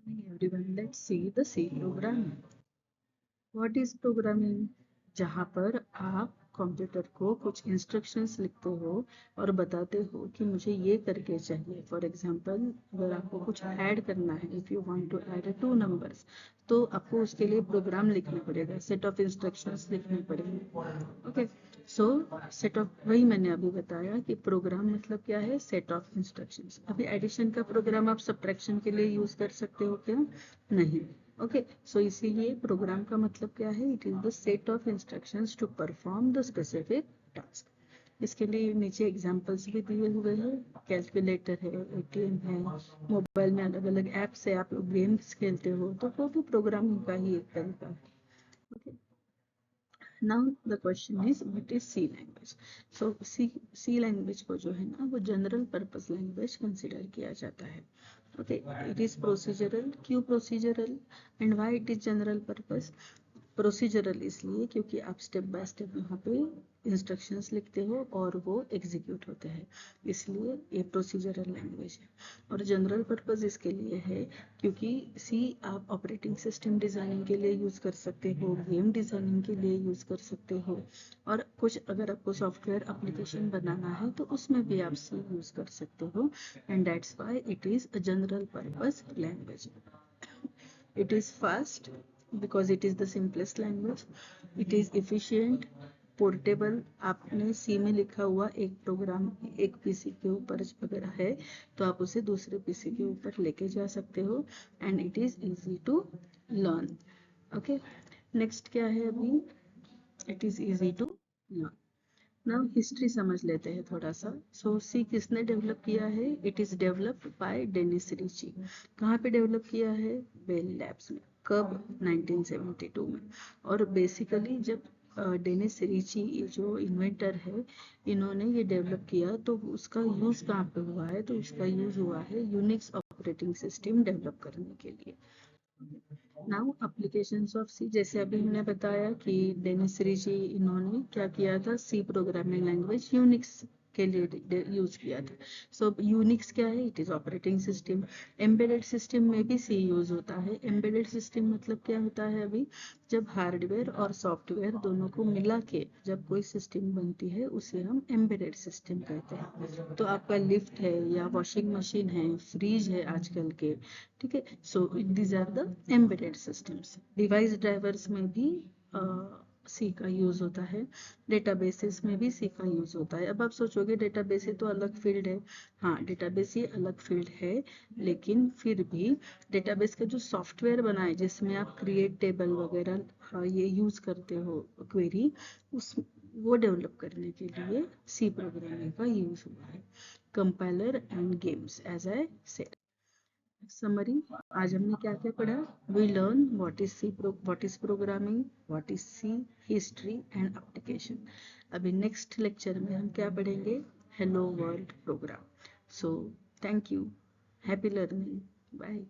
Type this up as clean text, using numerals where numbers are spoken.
Morning everyone, let's see the C programming. What is programming? जहाँ पर आप computer को कुछ इंस्ट्रक्शंस लिखते हो और बताते हो कि मुझे ये करके चाहिए. फॉर एग्जांपल, अगर आपको कुछ ऐड करना है, if you want to add 2 numbers, तो आपको उसके लिए प्रोग्राम लिखना पड़ेगा, सेट ऑफ इंस्ट्रक्शंस लिखने पड़ेंगे. ओके, सो सेट ऑफ, वही मैंने अभी बताया कि प्रोग्राम मतलब क्या है, सेट ऑफ इंस्ट्रक्शंस. अभी एडिशन का प्रोग्राम आप सब्ट्रैक्शन के लिए यूज कर सकते हो क्या? नहीं. ओके, सो इसीलिए प्रोग्राम का मतलब क्या है, it is the set of instructions to perform the specific task. इसके लिए नीचे एग्जांपल्स भी दिए हुए हैं. कैलकुलेटर है, एटीएम है, मोबाइल में अलग अलग ऐप्स है, आप गेम्स खेलते हो, तो वो भी प्रोग्रामिंग का ही एक तरीका है. Okay, now the question is what is C language. So C language को जो है ना, वो जनरल पर्पस लैंग्वेज कंसिडर किया जाता है. Okay, it is procedural. क्यों procedural and why it is general purpose? Procedural इसलिए क्योंकि आप स्टेप बाय स्टेप वहाँ पे इंस्ट्रक्शंस लिखते हो और वो एग्जीक्यूट होते हैं, इसलिए ये प्रोसीजरल लैंग्वेज है. और जनरल पर्पस इसके लिए है क्योंकि सी आप ऑपरेटिंग सिस्टम डिज़ाइनिंग के लिए यूज़ कर सकते हो, गेम डिज़ाइनिंग के लिए यूज़ कर सकते हो, और कुछ अगर आपको सॉफ्टवेयर एप्लीकेशन बनाना है तो उसमें भी आप सी यूज़ कर सकते हो. And that's why it is a general purpose language. It is fast because it is the simplest language. It is efficient, portable. आपने सी में लिखा हुआ एक प्रोग्राम एक पीसी के ऊपर अगर है तो आप उसे दूसरे पीसी के ऊपर लेके जा सकते हो. And it is easy to learn. Okay, next क्या है अभी, it is easy to learn. Now history समझ लेते हैं थोड़ा सा. सो सी किसने डेवलप किया है? It is developed by Dennis Ritchie. कहाँ पे डेवलप किया है? बेल लैब्स में. कब? 1972 में. और बेसिकली जब डेनिस रिची, ये जो इन्वेंटर है, इन्होंने ये डेवलप किया तो उसका यूज़ कहाँ पे हुआ है? तो उसका यूज़ हुआ है यूनिक्स ऑपरेटिंग सिस्टम डेवलप करने के लिए. नाउ एप्लीकेशंस ऑफ सी, जैसे अभी हमने बताया कि डेनिस रिची इन्होंने क्या किया था, सी प्रोग्रामिंग लैंग्वेज यूनिक्स के लिए यूज किया था. सो यूनिक्स क्या है? It is operating system. Embedded system में भी सी यूज होता है. एम्बेडेड सिस्टम मतलब क्या होता है, अभी जब हार्डवेयर और सॉफ्टवेयर दोनों को मिला के जब कोई सिस्टम बनती है उसे हम एम्बेडेड सिस्टम कहते हैं. तो आपका लिफ्ट है या वॉशिंग मशीन है, फ्रिज है आजकल के, ठीक है. So these are the embedded systems. Device drivers में भी सी का यूज होता है. डेटाबेसेस में भी सी का यूज होता है. अब आप सोचोगे डेटाबेस तो अलग फील्ड है. हाँ, डेटाबेस ये अलग फील्ड है, लेकिन फिर भी डेटाबेस का जो सॉफ्टवेयर बना है जिसमें आप क्रिएट टेबल वगैरह ये यूज करते हो, क्वेरी, उस वो डेवलप करने के लिए सी प्रोग्रामिंग का यूज हुआ है. Compiler and games, as I said. Summary, आज हमने क्या क्या पढ़ा? We learn what is C, what is programming, what is C, history and application. अभी नेक्स्ट लेक्चर में हम क्या पढ़ेंगे? Hello world program. So thank you, happy learning, bye.